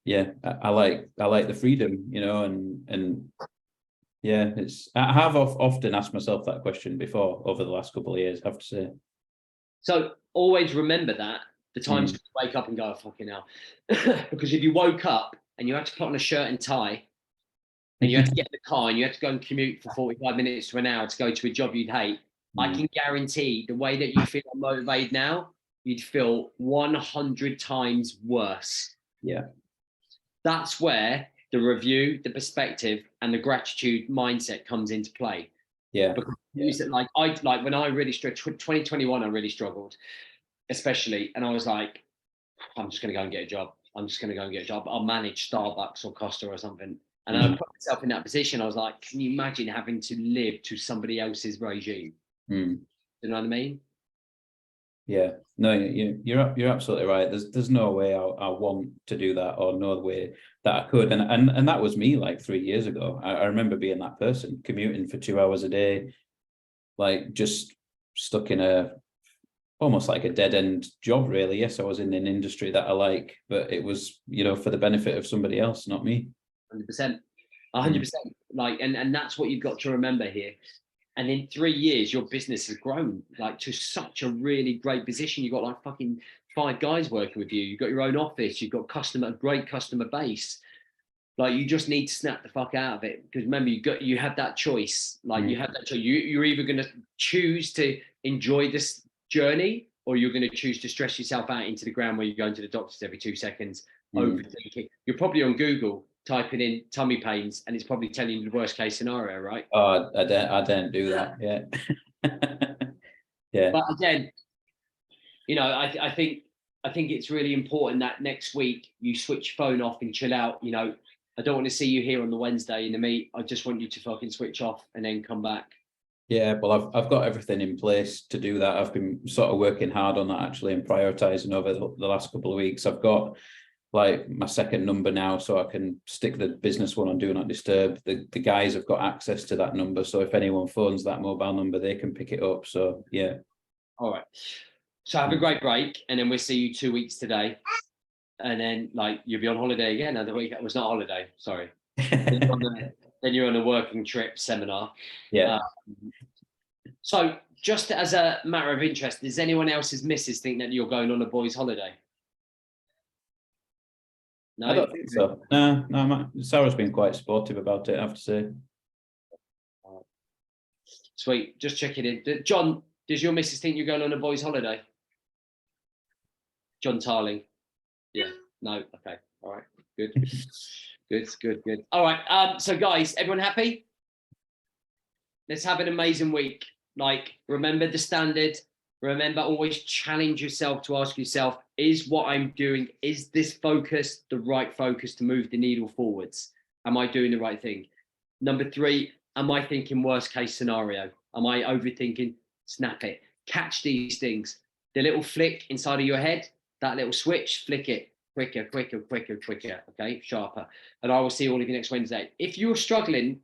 like the freedom, you know, and yeah, I have often asked myself that question before over the last couple of years, I have to say. So always remember that the times you wake up and go, oh, fucking hell. Because if you woke up and you had to put on a shirt and tie, and you had to get in the car and you had to go and commute for 45 minutes to an hour to go to a job you'd hate, I can guarantee the way that you feel motivated now, you'd feel 100 times worse. Yeah. That's where the review, the perspective, and the gratitude mindset comes into play. Yeah. Because like when I really struggled, 2021, I really struggled, especially. And I was like, I'm just going to go and get a job. I'll manage Starbucks or Costa or something. And I put myself in that position. I was like, can you imagine having to live to somebody else's regime? You know what I mean? Yeah. No, you're absolutely right. There's no way I want to do that, or no way that I could. And that was me like 3 years ago. I remember being that person, commuting for 2 hours a day, like just stuck in almost like a dead end job, really. Yes, I was in an industry that I like, but it was, you know, for the benefit of somebody else, not me. 100%. Like, and that's what you've got to remember here. And in 3 years, your business has grown like to such a really great position. You've got like fucking 5 guys working with you. You've got your own office. You've got great customer base. Like you just need to snap the fuck out of it, because remember you have that choice. Like you have that choice. You're either going to choose to enjoy this journey, or you're going to choose to stress yourself out into the ground where you're going to the doctors every 2 seconds, overthinking. You're probably on Google typing in tummy pains, and it's probably telling you the worst case scenario, right? Oh, I don't do that. Yeah. Yeah. But again, you know, I think it's really important that next week you switch your phone off and chill out. You know, I don't want to see you here on the Wednesday in the meet. I just want you to fucking switch off and then come back. Yeah, well, I've got everything in place to do that. I've been sort of working hard on that actually, and prioritizing over the last couple of weeks. I've got like my second number now, so I can stick the business one on Do Not Disturb. The guys have got access to that number, so if anyone phones that mobile number, they can pick it up. So yeah. All right. So have a great break, and then we'll see you 2 weeks today, and then like you'll be on holiday again. Another week. It was not holiday. Sorry. Then you're on a working trip seminar. Yeah. So just as a matter of interest, does anyone else's missus think that you're going on a boys' holiday? No, I don't think so. No, Sarah's been quite supportive about it, I have to say. Sweet. Just checking in. John, does your missus think you're going on a boys' holiday? John Tarling. Yeah. No. Okay. All right. Good. Good. All right. So guys, everyone happy? Let's have an amazing week. Like, remember the standard. Remember, always challenge yourself to ask yourself, is what I'm doing, is this focus the right focus to move the needle forwards? Am I doing the right thing? Number 3, am I thinking worst case scenario? Am I overthinking? Snap it. Catch these things. The little flick inside of your head, that little switch, flick it. Quicker. Okay, sharper. And I will see all of you next Wednesday. If you're struggling,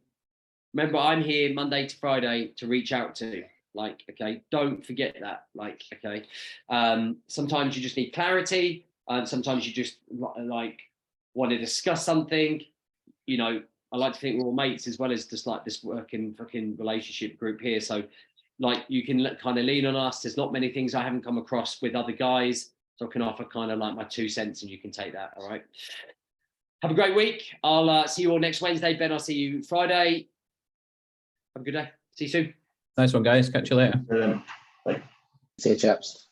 remember, I'm here Monday to Friday to reach out to. Like, okay, don't forget that. Like, okay, sometimes you just need clarity. Sometimes you just like want to discuss something. You know, I like to think we're all mates as well as just like this working fucking relationship group here. So, like, you can kind of lean on us. There's not many things I haven't come across with other guys, so I can offer kind of like my 2 cents, and you can take that. All right. Have a great week. I'll see you all next Wednesday. Ben, I'll see you Friday. Have a good day. See you soon. Nice one, guys. Catch you later. Bye. See you, chaps.